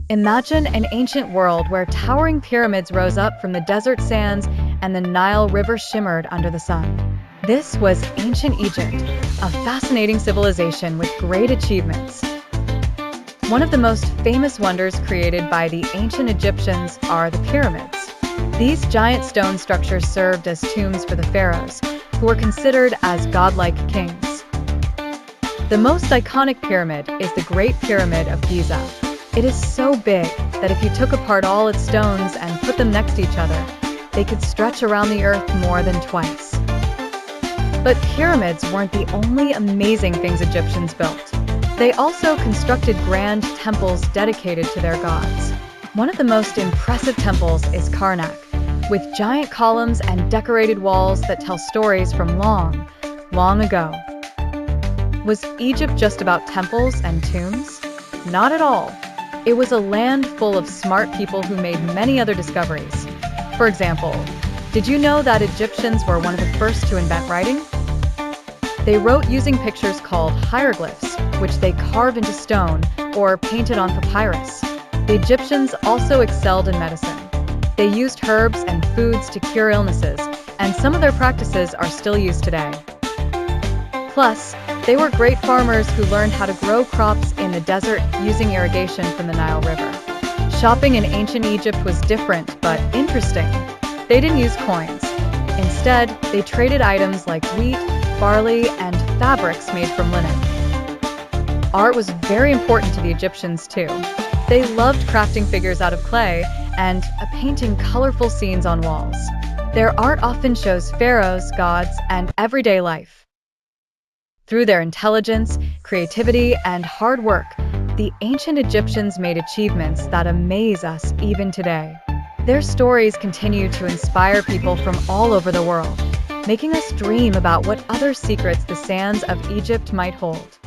Imagine an ancient world where towering pyramids rose up from the desert sands and the Nile River shimmered under the sun. This was ancient Egypt, a fascinating civilization with great achievements. One of the most famous wonders created by the ancient Egyptians are the pyramids. These giant stone structures served as tombs for the pharaohs, who were considered as godlike kings. The most iconic pyramid is the Great Pyramid of Giza. It is so big that if you took apart all its stones and put them next to each other, they could stretch around the earth more than twice. But pyramids weren't the only amazing things Egyptians built. They also constructed grand temples dedicated to their gods. One of the most impressive temples is Karnak, with giant columns and decorated walls that tell stories from long, long ago. Was Egypt just about temples and tombs? Not at all. It was a land full of smart people who made many other discoveries. For example, did you know that Egyptians were one of the first to invent writing? They wrote using pictures called hieroglyphs, which they carved into stone or painted on papyrus. The Egyptians also excelled in medicine. They used herbs and foods to cure illnesses, and some of their practices are still used today. Plus, they were great farmers who learned how to grow crops in the desert using irrigation from the Nile River. Shopping in ancient Egypt was different, but interesting. They didn't use coins. Instead, they traded items like wheat, barley, and fabrics made from linen. Art was very important to the Egyptians too. They loved crafting figures out of clay and painting colorful scenes on walls. Their art often shows pharaohs, gods, and everyday life. Through their intelligence, creativity, and hard work, the ancient Egyptians made achievements that amaze us even today. Their stories continue to inspire people from all over the world, making us dream about what other secrets the sands of Egypt might hold.